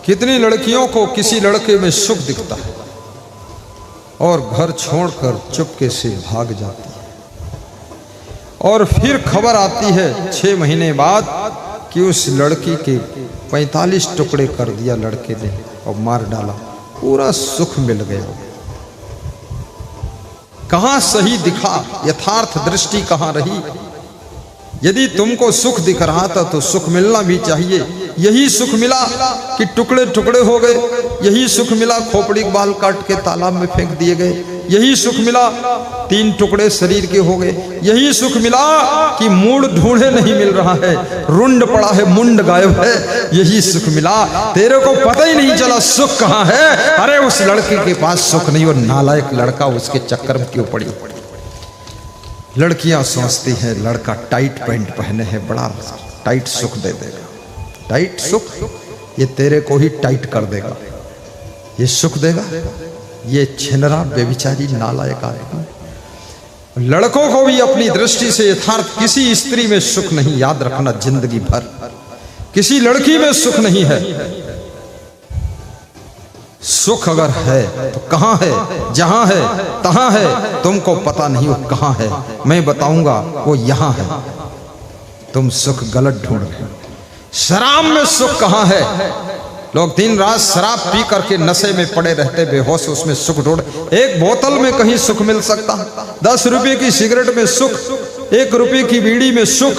कितनी लड़कियों को किसी लड़के में सुख दिखता है और घर छोड़कर चुपके से भाग जाती है, और फिर खबर आती है 6 महीने बाद कि उस लड़की के 45 टुकड़े कर दिया लड़के ने और मार डाला, पूरा सुख मिल गया। कहां सही दिखा, यथार्थ दृष्टि कहां रही? यदि तुमको सुख दिख रहा था तो सुख मिलना भी चाहिए। यही सुख मिला कि टुकड़े टुकड़े हो गए, यही सुख मिला खोपड़ी के बाल काट के तालाब में फेंक दिए गए, यही सुख मिला 3 टुकड़े शरीर के हो गए, यही सुख मिला कि मूड ढूंढे नहीं मिल रहा है, रुंड पड़ा है मुंड गायब है, यही सुख मिला। तेरे को पता ही नहीं चला सुख कहां है। अरे उस लड़के के पास सुख नहीं, और नालायक लड़का उसके चक्कर में क्यों पड़ी। लड़कियां सोचती हैं लड़का टाइट पैंट पहने हैं, बड़ा टाइट सुख दे देगा। टाइट सुख ये तेरे को ही टाइट कर देगा, ये सुख देगा। ये छिनरा बेविचारी नालायक आदमी। लड़कों को भी अपनी दृष्टि से यथार्थ किसी स्त्री में सुख नहीं, याद रखना जिंदगी भर किसी लड़की में सुख नहीं है। सुख अगर है तो कहां है? जहां है तहां है, तुमको पता नहीं वो कहां है। मैं बताऊंगा वो यहां है। तुम सुख गलत ढूंढ रहे हो। शराब में सुख कहां है? लोग दिन रात शराब पी करके नशे में पड़े रहते, बेहोश, उसमें सुख ढूंढ। एक बोतल में कहीं सुख मिल सकता, 10 रुपए की सिगरेट में सुख, 1 रुपए की बीड़ी में सुख,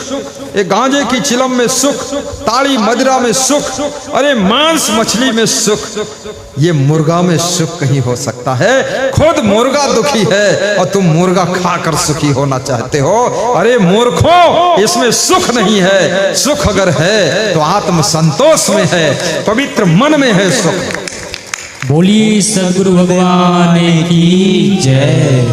एक गांजे की चिलम में सुख, ताड़ी मदिरा में सुख, अरे मांस मछली में सुख। ये मुर्गा में सुख कहीं हो सकता है? खुद मुर्गा दुखी है और तुम मुर्गा खाकर सुखी होना चाहते हो। अरे मूर्खों, इसमें सुख नहीं है। सुख अगर है तो आत्म संतोष में है, पवित्र मन में है सुख। बोलिए सद्गुरु भगवान की जय।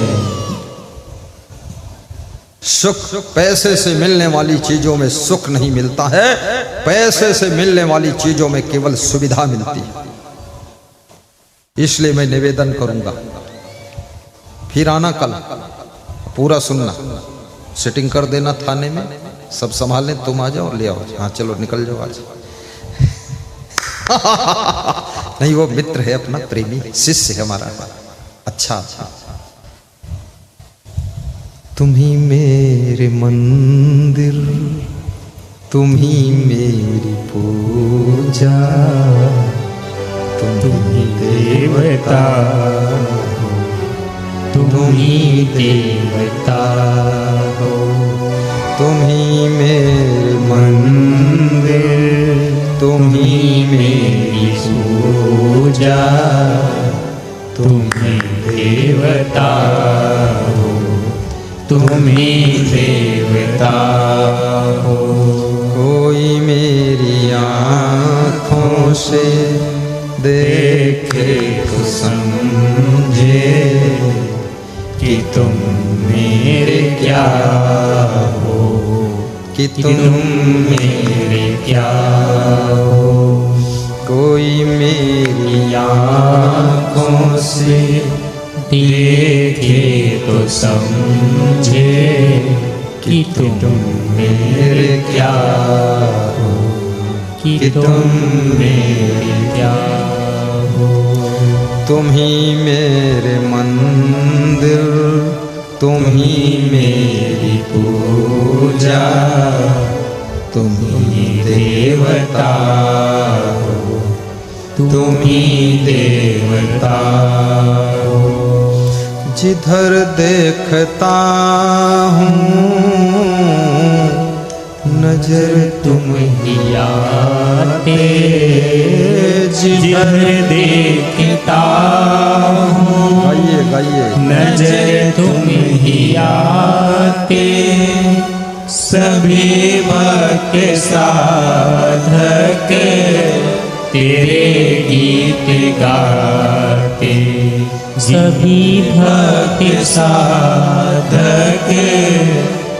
सुख पैसे से मिलने वाली चीजों में सुख नहीं मिलता है। पैसे से मिलने वाली चीजों में केवल सुविधा मिलती है। इसलिए मैं निवेदन करूंगा, फिर आना कल, पूरा सुनना, सिटिंग कर देना थाने में, सब संभाल लें, तुम आ जाओ, ले आओ। हाँ चलो निकल जाओ आज। नहीं, वो मित्र है अपना, प्रेमी शिष्य है हमारा। अच्छा, तुम ही मेरे मंदिर, तुम ही मेरी पूजा, तुम ही देवता हो, तुम ही देवता हो। तुम ही मेरे मंदिर, तुम ही मेरी पूजा, तुम ही देवता हो, तुम ही देवता हो। कोई मेरी आँखों से देखे तो समझे कि तुम मेरे क्या हो, कि तुम मेरे क्या हो। कोई मेरी आँखों से देखे तो समझे कि तुम मेरे क्या हो, कि तुम मेरे क्या हो। तुम ही मेरे मंदिर, तुम ही मेरी पूजा, तुम ही देवता हो, तुम ही देवता हो। जिधर देखता हूँ नजर तुम ही आते, जिधर देखता हूँ गाइए गाइए नजर तुम ही आते। सभी भक्त साधक तेरे गीत गाते, सभी भक्त साधक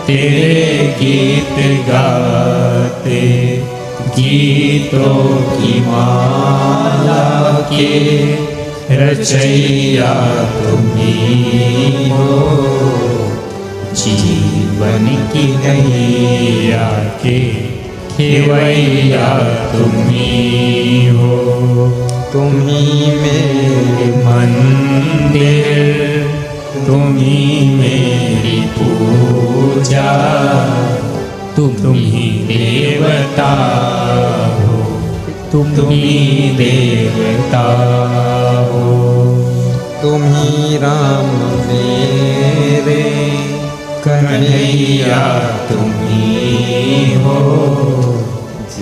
तेरे गीत गाते। गीतों की माला के रचैया तुम ही हो, जीवन की नैया के खेवैया तुम ही हो। तुम ही मेरे मंदिर, तुम ही मेरी पूजा, तुम ही देवता हो, तुम ही देवता हो। तुम ही राम मेरे कन्हैया तुम ही हो,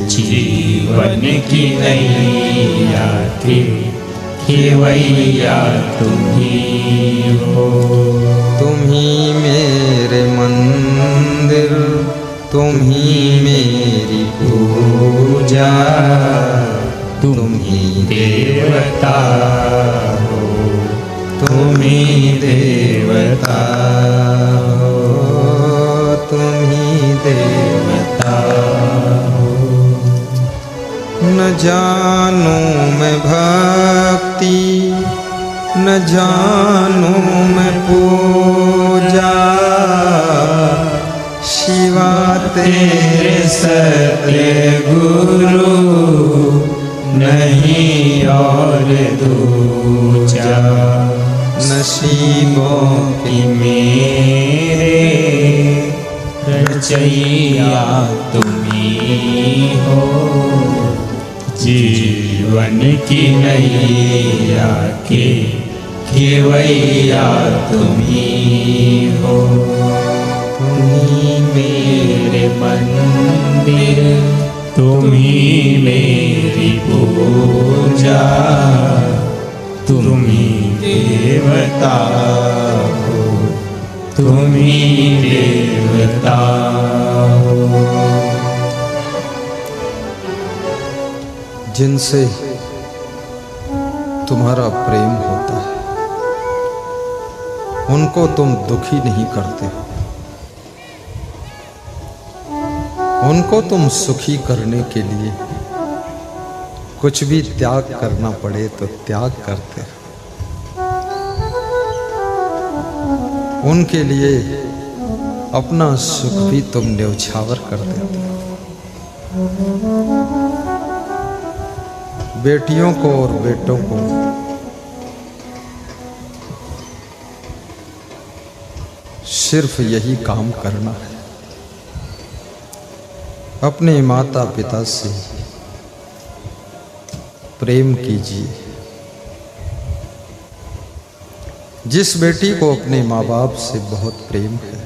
जीवन की नैया के खेवैया तुम ही हो। तुम ही मेरे मंदिर, तुम ही मेरी पूजा, तुम ही देवता हो, तुम ही देवता हो, तुम ही देवता हो। न जानू मैं भक्ति, न जानू मैं पूजा, शिवा तेरे सत्य गुरु नहीं और दूजा। नसीबों कि मेरे रचैया तुम ही हो, जीवन की नैया के खेवैया तुम ही हो। तुम ही मेरे मंदिर, तुम ही मेरी पूजा, तुम ही देवता हो, तुम ही देवता हो। जिनसे तुम्हारा प्रेम होता है उनको तुम दुखी नहीं करते, उनको तुम सुखी करने के लिए कुछ भी त्याग करना पड़े तो त्याग करते हो। उनके लिए अपना सुख भी तुम न्यौछावर कर देते हो। बेटियों को और बेटों को सिर्फ यही काम करना है, अपने माता पिता से प्रेम कीजिए। जिस बेटी को अपने माँ बाप से बहुत प्रेम है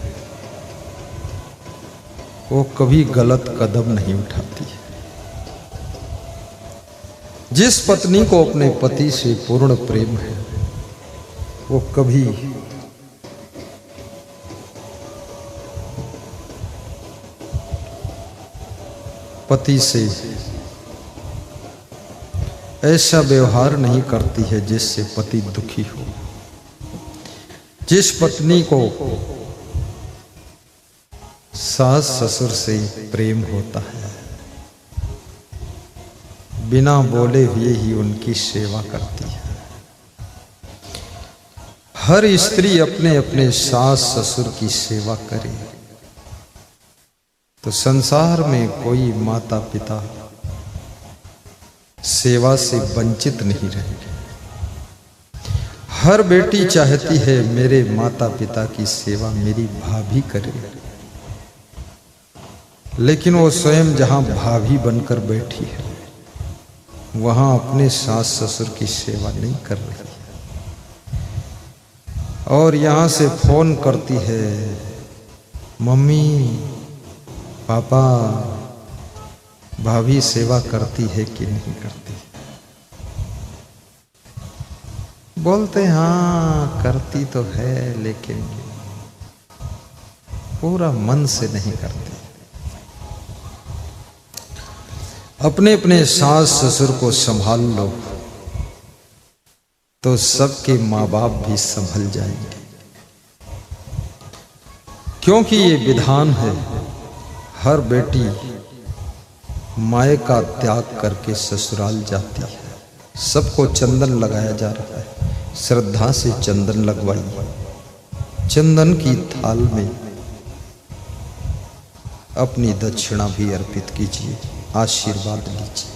वो कभी गलत कदम नहीं उठाती है। जिस पत्नी को अपने पति से पूर्ण प्रेम है वो कभी पति से ऐसा व्यवहार नहीं करती है जिससे पति दुखी हो। जिस पत्नी को सास ससुर से प्रेम होता है बिना बोले हुए ही उनकी सेवा करती है। हर स्त्री अपने अपने सास ससुर की सेवा करे तो संसार में कोई माता पिता सेवा से वंचित नहीं रहेगी। हर बेटी चाहती है मेरे माता पिता की सेवा मेरी भाभी करे, लेकिन वो स्वयं जहां भाभी बनकर बैठी है वहां अपने सास ससुर की सेवा नहीं कर रही है और यहां से फोन करती है, मम्मी पापा भाभी सेवा करती है कि नहीं करती। बोलते हाँ करती तो है लेकिन पूरा मन से नहीं करती। अपने अपने सास ससुर को संभाल लो तो सबके माँ बाप भी संभल जाएंगे, क्योंकि ये विधान है। हर बेटी माए का त्याग करके ससुराल जाती है। सबको चंदन लगाया जा रहा है, श्रद्धा से चंदन लगवाइए। चंदन की थाल में अपनी दक्षिणा भी अर्पित कीजिए, आशीर्वाद लीजिए।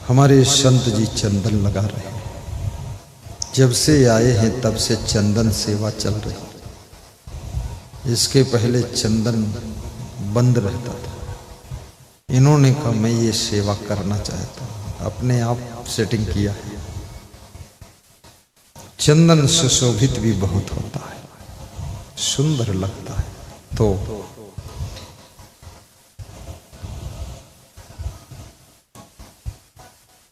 हमारे संत जी चंदन लगा रहे हैं। जब से आए हैं तब से चंदन सेवा चल रही। इसके पहले चंदन बंद रहता था। इन्होंने कहा मैं ये सेवा करना चाहता हूँ, अपने आप सेटिंग किया है। चंदन सुशोभित भी बहुत होता है, सुंदर लगता है। तो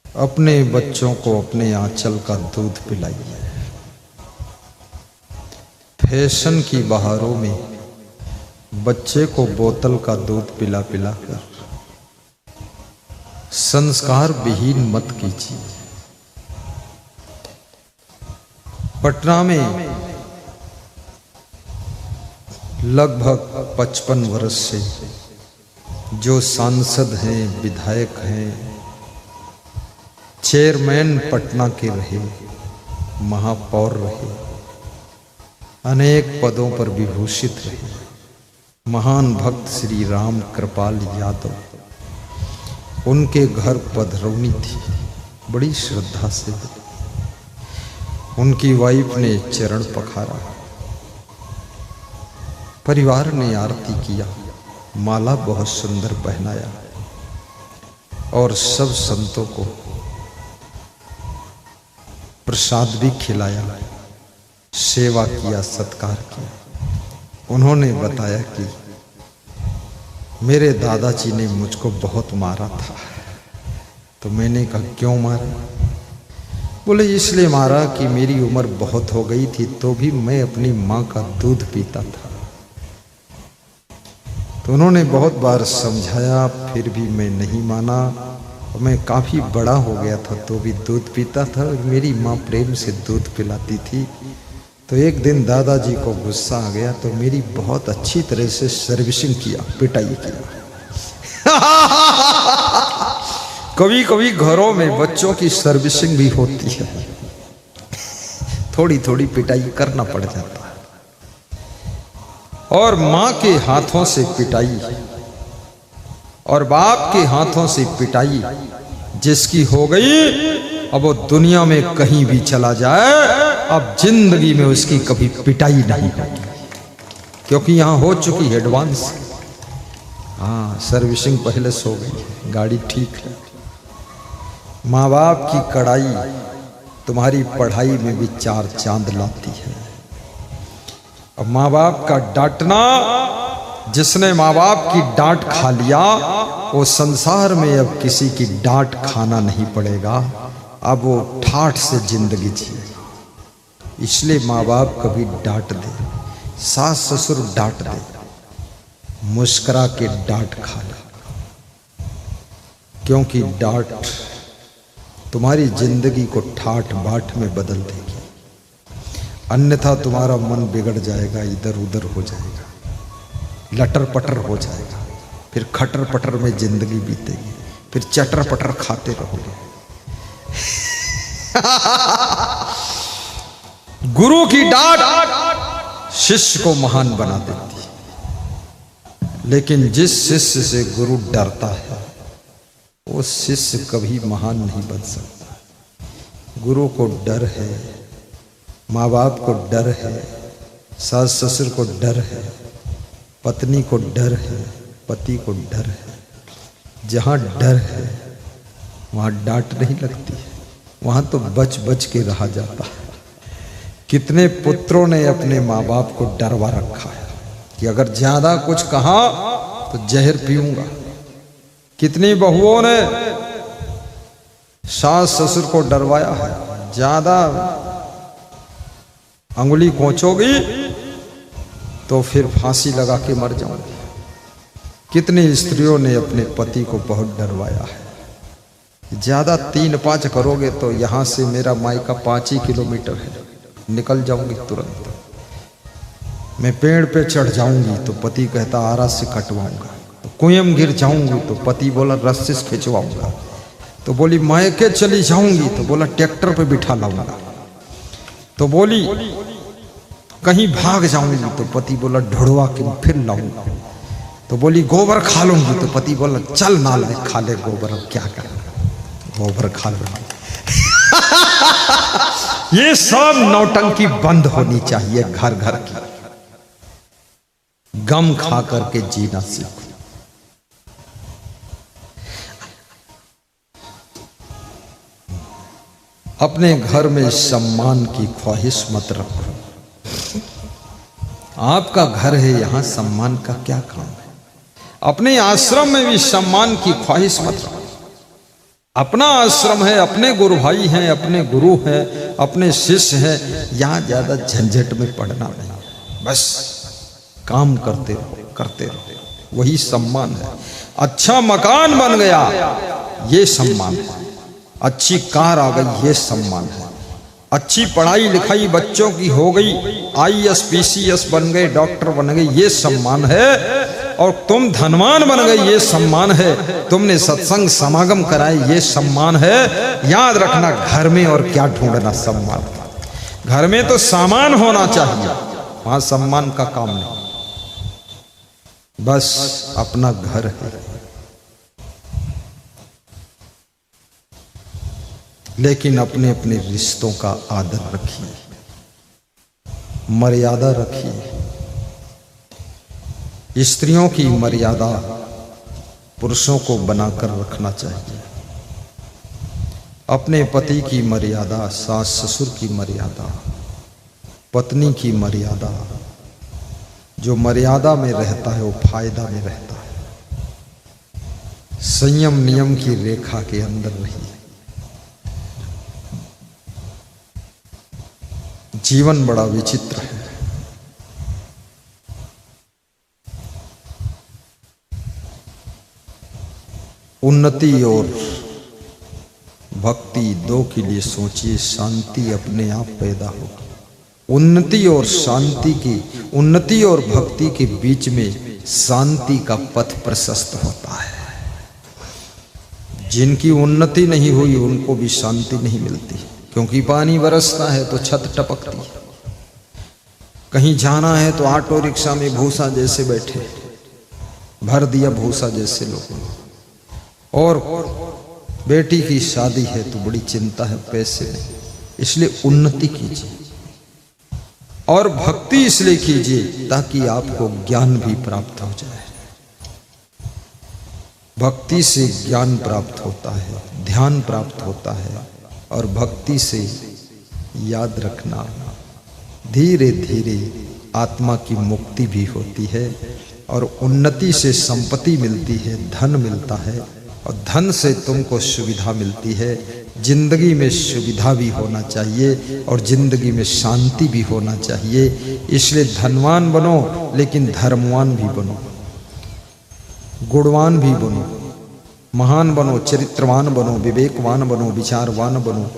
अपने बच्चों को अपने आंचल का दूध पिलाइए। फैशन की बहारों में बच्चे को बोतल का दूध पिला पिला कर संस्कार विहीन मत कीजिए। पटना में लगभग 55 वर्ष से जो सांसद हैं, विधायक हैं, चेयरमैन पटना के रहे, महापौर रहे, अनेक पदों पर विभूषित रहे, महान भक्त श्री राम कृपाल यादव, उनके घर पधरौनी थी, बड़ी श्रद्धा से। उनकी वाइफ ने चरण पखारा, परिवार ने आरती किया, माला बहुत सुंदर पहनाया और सब संतों को प्रसाद भी खिलाया, सेवा किया, सत्कार किया। उन्होंने बताया कि मेरे दादाजी ने मुझको बहुत मारा था। तो मैंने कहा क्यों मारा? बोले इसलिए मारा कि मेरी उम्र बहुत हो गई थी तो भी मैं अपनी माँ का दूध पीता था। तो उन्होंने बहुत बार समझाया, फिर भी मैं नहीं माना। मैं काफ़ी बड़ा हो गया था तो भी दूध पीता था और मेरी माँ प्रेम से दूध पिलाती थी। तो एक दिन दादाजी को गुस्सा आ गया तो मेरी बहुत अच्छी तरह से सर्विसिंग किया, पिटाई किया। कभी कभी घरों में बच्चों की सर्विसिंग भी होती है, थोड़ी थोड़ी पिटाई करना पड़ जाता है। और माँ के हाथों से पिटाई और बाप के हाथों से पिटाई जिसकी हो गई, अब वो दुनिया में कहीं भी चला जाए, अब जिंदगी में उसकी कभी पिटाई नहीं होगी, क्योंकि यहां हो चुकी है एडवांस। हाँ, सर्विसिंग पहले से हो गई है, गाड़ी ठीक है। माँ बाप की कड़ाई तुम्हारी पढ़ाई में भी 4 चांद लाती है। अब माँ बाप का डांटना, जिसने माँ बाप की डांट खा लिया वो संसार में अब किसी की डांट खाना नहीं पड़ेगा, अब वो ठाठ से जिंदगी जिए। इसलिए माँ बाप कभी डांट दे, सास ससुर डांट दे, मुस्कुरा के डांट खा ले, क्योंकि डांट तुम्हारी जिंदगी को ठाठ बाट में बदल देगी। अन्यथा तुम्हारा मन बिगड़ जाएगा, इधर उधर हो जाएगा, लटर पटर हो जाएगा, फिर खटर पटर में जिंदगी बीतेगी, फिर चटर पटर खाते रहोगे। गुरु की डांट शिष्य को महान बना देती है, लेकिन जिस शिष्य से गुरु डरता है वो शिष्य कभी महान नहीं बन सकता। गुरु को डर है, माँ बाप को डर है, सास ससुर को डर है, पत्नी को डर है, पति को डर है। जहाँ डर है वहाँ डांट नहीं लगती है, वहाँ तो बच बच के रहा जाता है। कितने पुत्रों ने अपने माँ बाप को डरवा रखा है कि अगर ज्यादा कुछ कहा तो जहर पीऊंगा। कितनी बहुओं ने सास ससुर को डरवाया है, ज्यादा अंगुली कोचोगी तो फिर फांसी लगा के मर जाऊंगी। कितनी स्त्रियों ने अपने पति को बहुत डरवाया है, ज्यादा 3-5 करोगे तो यहां से मेरा मायका 5 ही किलोमीटर है, निकल जाऊंगी तुरंत। मैं पेड़ पे चढ़ जाऊंगी तो पति कहता आरा से कटवाऊंगा, तो कुएं गिर जाऊंगी तो पति बोला रस्सी से खिंचवाऊंगा, तो बोली मायके चली जाऊंगी तो बोला ट्रैक्टर पे बिठा लाऊंगा, तो बोली कहीं भाग जाऊंगी तो पति बोला ढुड़वा के फिर लाऊंगा, तो बोली गोबर खा लूंगी तो पति बोला चल नालायक खा ले गोबर, अब क्या करना, गोबर खा लो। ये सब नौटंकी बंद होनी चाहिए घर घर की। गम खा करके जीना सीखो। अपने घर में सम्मान की ख्वाहिश मत रखो। आपका घर है, यहां सम्मान का क्या काम है? अपने आश्रम में भी सम्मान की ख्वाहिश मत रखो। अपना आश्रम है, अपने गुरु भाई हैं, अपने गुरु हैं, अपने शिष्य हैं, यहां ज्यादा झंझट में पड़ना नहीं। बस काम करते रहो, वही सम्मान है। अच्छा मकान बन गया, ये सम्मान है। अच्छी कार आ गई, ये सम्मान है। अच्छी पढ़ाई लिखाई बच्चों की हो गई, IAS PCS बन गए, डॉक्टर बन गए, ये सम्मान है। और तुम धनवान बन गए, ये सम्मान है। तुमने सत्संग समागम कराए, ये सम्मान है। याद रखना, घर में और क्या ढूंढना सम्मान। घर में तो सामान होना चाहिए, वहां सम्मान का काम नहीं। बस अपना घर है, लेकिन अपने अपने रिश्तों का आदर रखिए, मर्यादा रखिए। स्त्रियों की मर्यादा पुरुषों को बनाकर रखना चाहिए। अपने पति की मर्यादा, सास ससुर की मर्यादा, पत्नी की मर्यादा। जो मर्यादा में रहता है वो फायदा में रहता है। संयम नियम की रेखा के अंदर रहिए। जीवन बड़ा विचित्र है। उन्नति और भक्ति दो के लिए सोचिए, शांति अपने आप पैदा होगी। उन्नति और शांति की, उन्नति और भक्ति के बीच में शांति का पथ प्रशस्त होता है। जिनकी उन्नति नहीं हुई उनको भी शांति नहीं मिलती, क्योंकि पानी बरसता है तो छत टपकती है। कहीं जाना है तो ऑटो रिक्शा में भूसा जैसे बैठे, भर दिया भूसा जैसे लोगों ने। और बेटी की शादी है तो बड़ी चिंता है पैसे में। इसलिए उन्नति कीजिए और भक्ति इसलिए कीजिए ताकि आपको ज्ञान भी प्राप्त हो जाए। भक्ति से ज्ञान प्राप्त होता है, ध्यान प्राप्त होता है। और भक्ति से याद रखना, धीरे धीरे आत्मा की मुक्ति भी होती है। और उन्नति से संपत्ति मिलती है, धन मिलता है। और धन से तुमको सुविधा मिलती है। जिंदगी में सुविधा भी होना चाहिए और जिंदगी में शांति भी होना चाहिए। इसलिए धनवान बनो, लेकिन धर्मवान भी बनो, गुणवान भी बनो, महान बनो, चरित्रवान बनो, विवेकवान बनो, विचारवान बनो,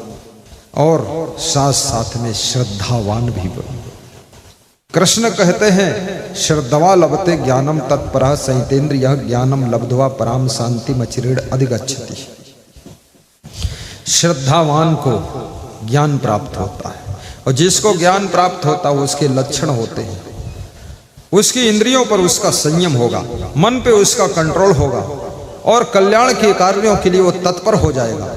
और साथ साथ में श्रद्धावान भी बनो। कृष्ण कहते हैं, श्रद्धवा लभते ज्ञानम तत्परः संयतेन्द्रियः ज्ञानम लब्ध्वा पराम शांति मचिरेण अधिगच्छति। श्रद्धावान को ज्ञान प्राप्त होता है, और जिसको ज्ञान प्राप्त होता है उसके लक्षण होते हैं। उसकी इंद्रियों पर उसका संयम होगा, मन पे उसका कंट्रोल होगा, और कल्याण के कार्यों के लिए वो तत्पर हो जाएगा।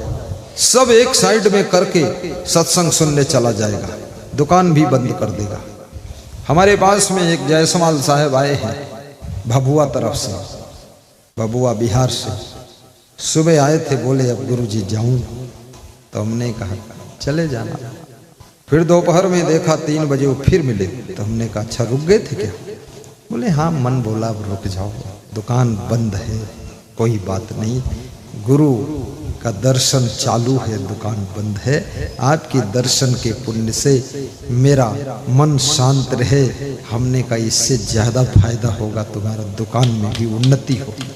सब एक साइड में करके सत्संग सुनने चला जाएगा, दुकान भी बंद कर देगा। हमारे पास में एक जयसवाल साहब आए हैं भभुआ तरफ से, भभुआ बिहार से। सुबह आए थे, बोले अब गुरुजी जाऊं, तो हमने कहा चले जाना। फिर दोपहर में देखा 3 बजे वो फिर मिले, तो हमने कहा अच्छा रुक गए थे क्या? बोले हाँ मन बोला अब रुक जाओ, दुकान बंद है, कोई बात नहीं, गुरु का दर्शन चालू है, दुकान बंद है। आपके दर्शन के पुण्य से मेरा मन शांत रहे। हमने कहा इससे ज्यादा फायदा होगा तुम्हारा दुकान में भी उन्नति होगी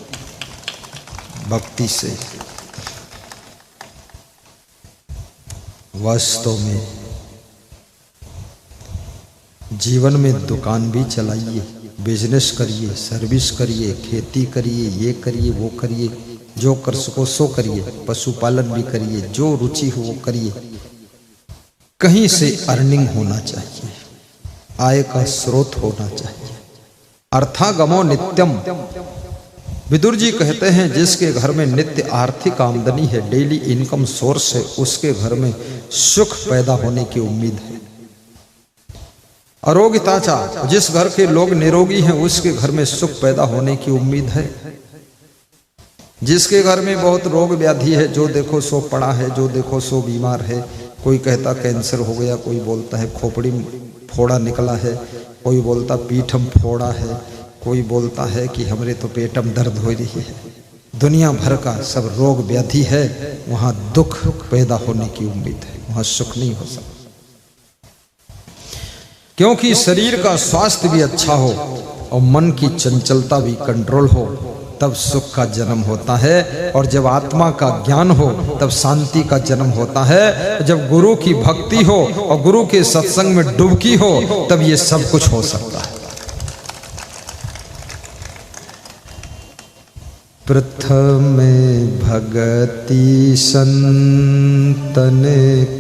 भक्ति से। वास्तव में जीवन में दुकान भी चलाइए, बिजनेस करिए, सर्विस करिए, खेती करिए, ये करिए वो करिए, जो कर सको सो करिए, पशुपालन भी करिए, जो रुचि हो वो करिए। कहीं से अर्निंग होना चाहिए, आय का स्रोत होना चाहिए। अर्थागमो नित्यम, विदुर जी कहते हैं जिसके घर में नित्य आर्थिक आमदनी है, डेली इनकम सोर्स है, उसके घर में सुख पैदा होने की उम्मीद है। आरोग्यताचा, जिस घर के लोग निरोगी हैं उसके घर में सुख पैदा होने की उम्मीद है। जिसके घर में बहुत रोग व्याधि है, जो देखो सो पड़ा है, जो देखो सो बीमार है, कोई कहता कैंसर हो गया, कोई बोलता है खोपड़ी फोड़ा निकला है, कोई बोलता पीठम फोड़ा है, कोई बोलता है कि हमरे तो पेटम दर्द हो रही है। दुनिया भर का सब रोग व्याधि है, वहां दुख पैदा होने की उम्मीद है, वहां सुख नहीं हो सकता। क्योंकि शरीर का स्वास्थ्य भी अच्छा हो और मन की चंचलता भी कंट्रोल हो, तब सुख का जन्म होता है। और जब आत्मा का ज्ञान हो तब शांति का जन्म होता है। जब गुरु की भक्ति हो और गुरु के सत्संग में डुबकी हो तब ये सब कुछ हो सकता है। प्रथम भगति संतन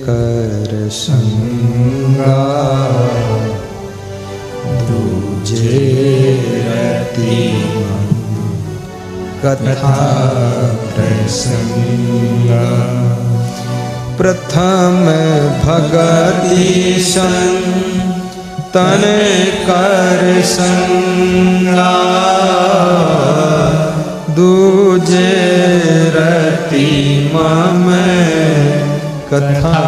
कर संगा, दूजे रति कथा प्रसंगा। प्रथम भगति संतन कर संगा, दूजे रति मम कथा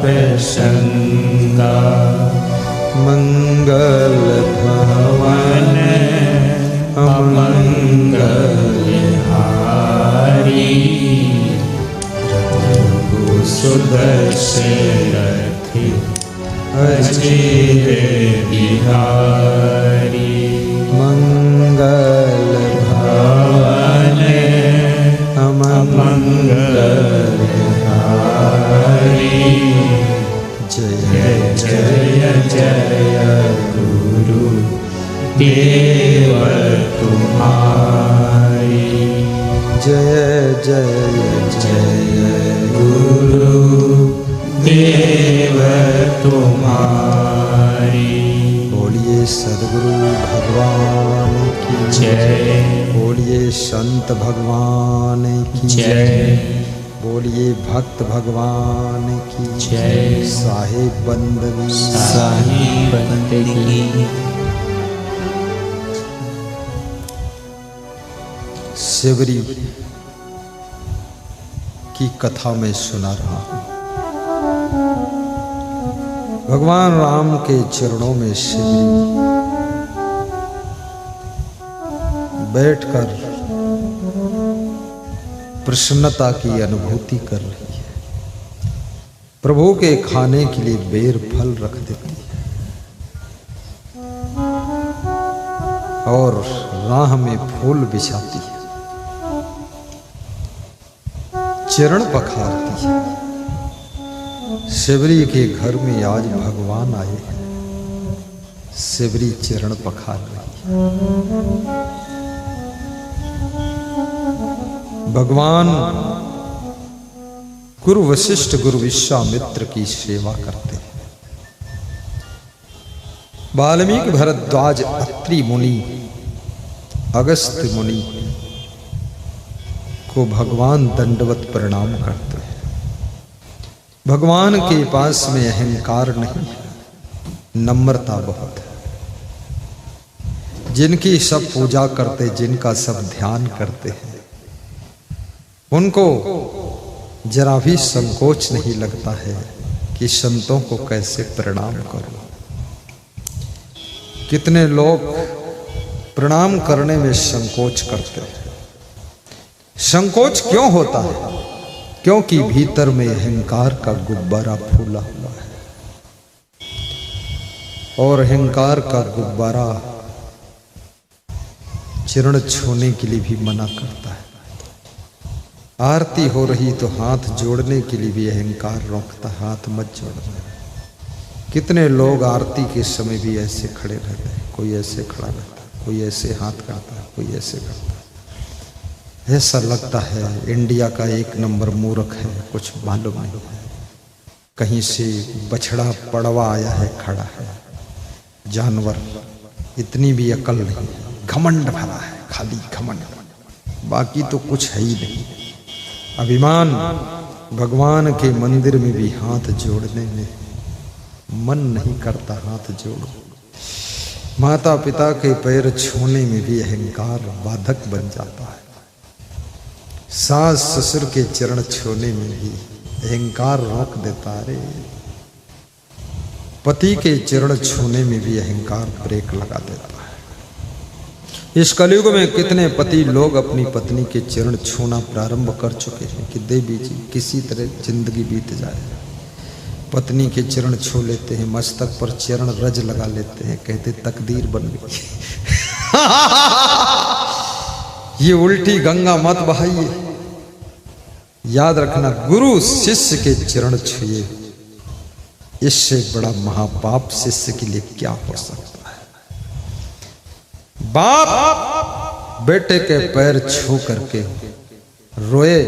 प्रसंगा। मंगल भवन अमंगल हारी, सुदर्शरथि अजिर बिहारी। मंगल भवन अमंगल हारी, जय जय जय गुरु देव तुम्हारी। जय जय जय गुरु देव तुम्हारी। बोलिए सद्गुरु भगवान की जय, बोलिए संत भगवान की जय, बोलिए भक्त भगवान की जय। साहिब बंदगी साहिब बंदगी। शिवरी की कथा में सुना रहा हूं। भगवान राम के चरणों में शिवरी बैठकर प्रसन्नता की अनुभूति कर रही है। प्रभु के खाने के लिए बेर फल रख देती है और राह में फूल बिछाती है, चरण पखारती है। शिवरी के घर में आज भगवान आए हैं, शिवरी चरण पखार रही है। भगवान गुरु वशिष्ठ गुरु विश्वामित्र की सेवा करते हैं। वाल्मीकि भरद्वाज अत्रि मुनि अगस्त्य मुनि को भगवान दंडवत प्रणाम करते हैं। भगवान के पास में अहंकार नहीं है, नम्रता बहुत है। जिनकी सब पूजा करते, जिनका सब ध्यान करते हैं, उनको जरा भी संकोच नहीं लगता है कि संतों को कैसे प्रणाम करो। कितने लोग प्रणाम करने में संकोच करते हैं। संकोच क्यों होता है? क्योंकि भीतर में अहंकार का गुब्बारा फूला हुआ है और अहंकार का गुब्बारा चरण छूने के लिए भी मना करता है। आरती हो रही तो हाथ जोड़ने के लिए भी अहंकार रोकता, हाथ मत जोड़ना। कितने लोग आरती के समय भी ऐसे खड़े रहते हैं, कोई ऐसे खड़ा रहता है, कोई ऐसे हाथ करता है, कोई ऐसे करता है। ऐसा लगता है इंडिया का एक नंबर मूर्ख है, कुछ मालूम नहीं है। कहीं से बछड़ा पड़वा आया है, खड़ा है, जानवर, इतनी भी अकल नहीं, घमंड भरा है, खाली घमंड। बाकी तो कुछ है ही नहीं। अभिमान भगवान के मंदिर में भी हाथ जोड़ने में मन नहीं करता हाथ जोड़ो। माता पिता के पैर छूने में भी अहंकार बाधक बन जाता है। सास ससुर के चरण छूने में भी अहंकार रोक देता है। पति के चरण छूने में भी अहंकार ब्रेक लगा देता है। इस कलयुग में कितने पति लोग अपनी पत्नी के चरण छूना प्रारंभ कर चुके हैं कि देवी जी किसी तरह जिंदगी बीत जाए। पत्नी के चरण छू लेते हैं, मस्तक पर चरण रज लगा लेते हैं, कहते तकदीर बन गई। ये उल्टी गंगा मत बहाइए। याद रखना, गुरु शिष्य के चरण छुए, इससे बड़ा महापाप शिष्य के लिए क्या हो सकता है। बाप बेटे के पैर छू करके रोए,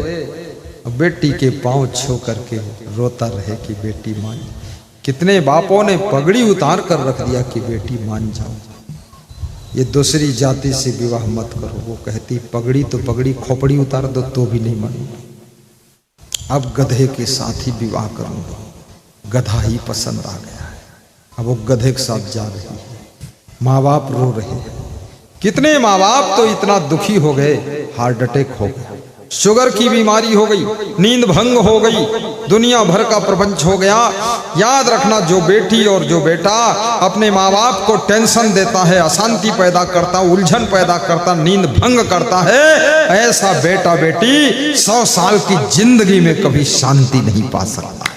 बेटी के पांव छू करके रोता रहे कि बेटी मान। कितने बापों ने पगड़ी उतार कर रख दिया कि बेटी मान जाओ, ये दूसरी जाति से विवाह मत करो। वो कहती पगड़ी तो पगड़ी, खोपड़ी उतार दो तो भी नहीं मानूंगा, अब गधे के साथ ही विवाह करूंगा, गधा ही पसंद आ गया है। अब वो गधे के साथ जा रही है, माँ बाप रो रहे हैं। कितने माँ बाप तो इतना दुखी हो गए, हार्ट अटैक हो गया, शुगर की बीमारी हो गई, नींद भंग हो गई, दुनिया भर का प्रपंच हो गया। याद रखना, जो बेटी और जो बेटा अपने माँ बाप को टेंशन देता है, अशांति पैदा करता, उलझन पैदा करता, नींद भंग करता है, ऐसा बेटा बेटी 100 साल की जिंदगी में कभी शांति नहीं पा सकता,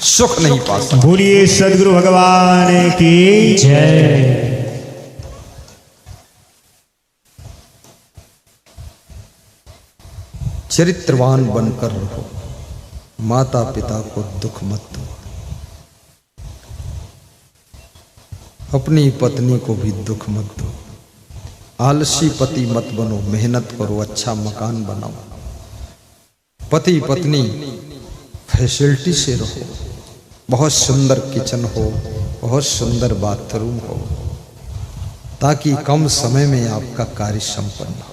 सुख नहीं पा सकता। बोलिए सदगुरु भगवान की जय। चरित्रवान बनकर रहो, माता पिता को दुख मत दो, अपनी पत्नी को भी दुख मत दो। आलसी पति मत बनो, मेहनत करो, अच्छा मकान बनाओ। पति पत्नी फैसिलिटी से रहो, बहुत सुंदर किचन हो, बहुत सुंदर बाथरूम हो, ताकि कम समय में आपका कार्य संपन्न हो।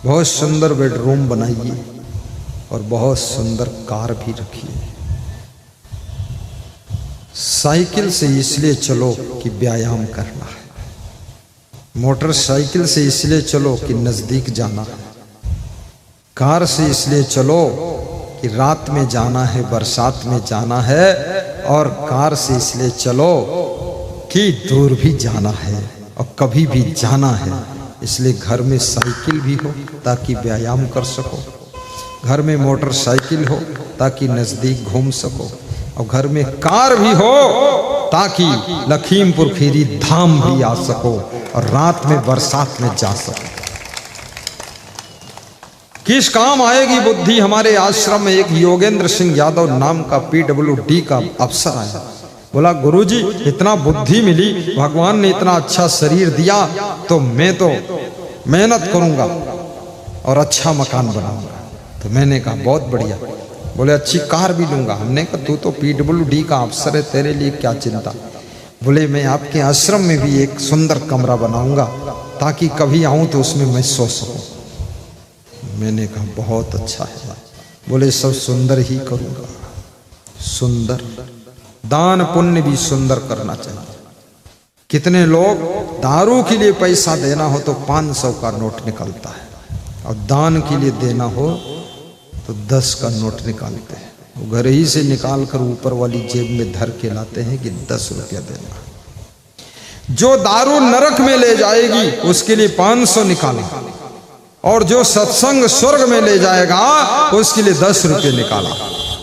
बहुत सुंदर बेडरूम बनाइए और बहुत सुंदर कार भी रखिए। साइकिल से इसलिए चलो कि व्यायाम करना है, मोटरसाइकिल से इसलिए चलो कि नजदीक जाना है, कार से इसलिए चलो कि रात में जाना है, बरसात में जाना है, और कार से इसलिए चलो कि दूर भी जाना है और कभी भी जाना है। इसलिए घर में साइकिल भी हो ताकि व्यायाम कर सको, घर में मोटरसाइकिल हो ताकि नजदीक घूम सको, और घर में कार भी हो ताकि लखीमपुर खीरी धाम भी आ सको और रात में बरसात में जा सको। किस काम आएगी बुद्धि। हमारे आश्रम में एक योगेंद्र सिंह यादव नाम का PWD का अफसर आया, बोला गुरुजी इतना बुद्धि मिली, भगवान ने इतना अच्छा शरीर दिया, तो मैं तो मेहनत करूंगा और अच्छा मकान बनाऊंगा। तो मैंने कहा बहुत बढ़िया। बोले अच्छी कार भी लूंगा। हमने कहा तू तो PWD का अफसर है, तेरे लिए क्या चिंता। बोले मैं आपके आश्रम में भी एक सुंदर कमरा बनाऊंगा ताकि कभी आऊं तो उसमें मैं सो सकूं। मैंने कहा बहुत अच्छा है। बोले सब सुंदर ही करूंगा, सुंदर। दान पुण्य भी सुंदर करना चाहिए। कितने लोग दारू के लिए पैसा देना हो तो 500 का नोट निकलता है, और दान के लिए देना हो तो 10 का नोट निकालते हैं। वो घर ही से निकाल कर ऊपर वाली जेब में धर के लाते हैं कि 10 रुपया देना। जो दारू नरक में ले जाएगी उसके लिए 500 निकाला, और जो सत्संग स्वर्ग में ले जाएगा उसके लिए 10 रुपये निकाला।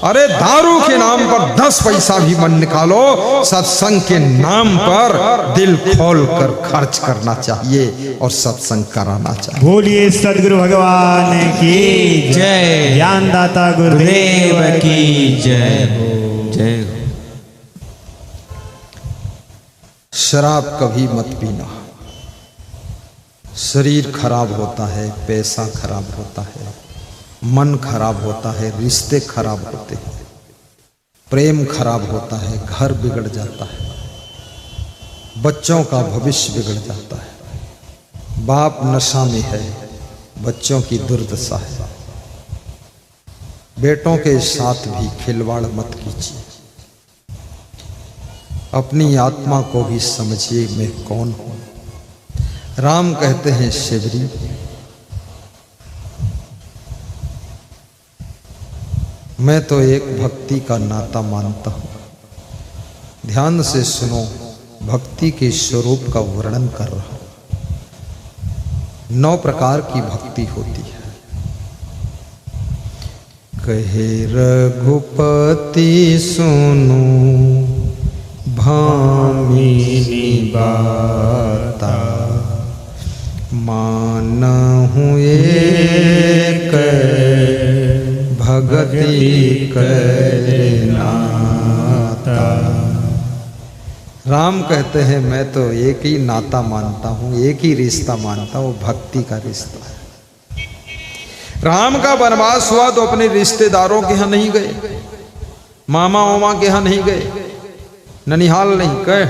अरे दारू के नाम पर 10 पैसा भी मन निकालो, सत्संग के नाम पर दिल खोल कर खर्च करना चाहिए और सत्संग कराना चाहिए। बोलिए सदगुरु भगवान की जय। ज्ञानदाता गुरुदेव की जय हो, जय हो। शराब कभी मत पीना, शरीर खराब होता है, पैसा खराब होता है, मन खराब होता है, रिश्ते खराब होते हैं, प्रेम खराब होता है, घर बिगड़ जाता है, बच्चों का भविष्य बिगड़ जाता है। बाप नशा में है, बच्चों की दुर्दशा है। बेटों के साथ भी खिलवाड़ मत कीजिए। अपनी आत्मा को भी समझिए मैं कौन हूं। राम कहते हैं शिवरी, मैं तो एक भक्ति का नाता मानता हूं। ध्यान से सुनो, भक्ति के स्वरूप का वर्णन कर रहा हूं। 9 प्रकार की भक्ति होती है। कहे रघुपति सुनो भामिनी बाता, मानहु एक भगति करे नाता। राम कहते हैं मैं तो एक ही नाता मानता हूं, एक ही रिश्ता मानता हूं, भक्ति का रिश्ता है। राम का वनवास हुआ तो अपने रिश्तेदारों के यहां नहीं गए, मामा ओमा के यहां नहीं गए, ननिहाल नहीं गए,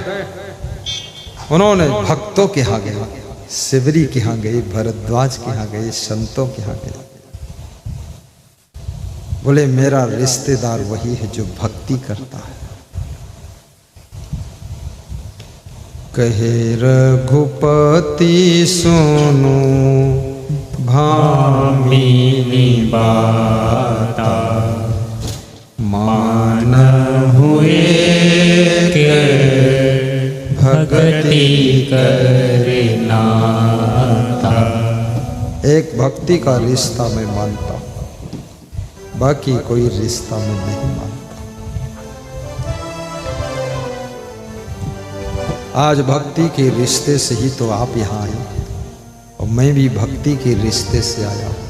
उन्होंने भक्तों के यहां गए, शिवरी के यहां गए, भरद्वाज के यहां गए, संतों के यहां गए। बोले मेरा रिश्तेदार वही है जो भक्ति करता है। कहे रघुपति सुनो भामिनी बाता, मानहु एक भक्ति करे नाता। एक भक्ति का रिश्ता मैं मानता हूं, बाकी कोई रिश्ता मैं नहीं मानता। आज भक्ति के रिश्ते से ही तो आप यहाँ आए, और मैं भी भक्ति के रिश्ते से आया हूं।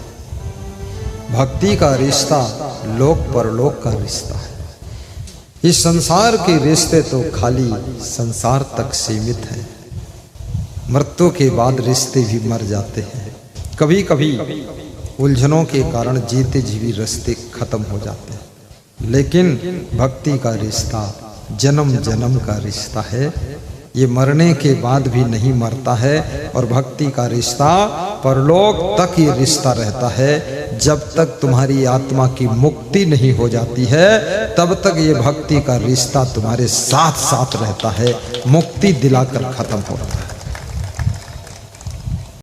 भक्ति का रिश्ता लोक परलोक का रिश्ता है। इस संसार के रिश्ते तो खाली संसार तक सीमित है। मृत्यु के बाद रिश्ते भी मर जाते हैं। कभी कभी उलझनों के कारण जीते जी भी रिश्ते खत्म हो जाते हैं, लेकिन भक्ति का रिश्ता जन्म जन्म का रिश्ता है। ये मरने के बाद भी नहीं मरता है, और भक्ति का रिश्ता परलोक तक ये रिश्ता रहता है। जब तक तुम्हारी आत्मा की मुक्ति नहीं हो जाती है, तब तक ये भक्ति का रिश्ता तुम्हारे साथ साथ रहता है, मुक्ति दिलाकर खत्म होता है।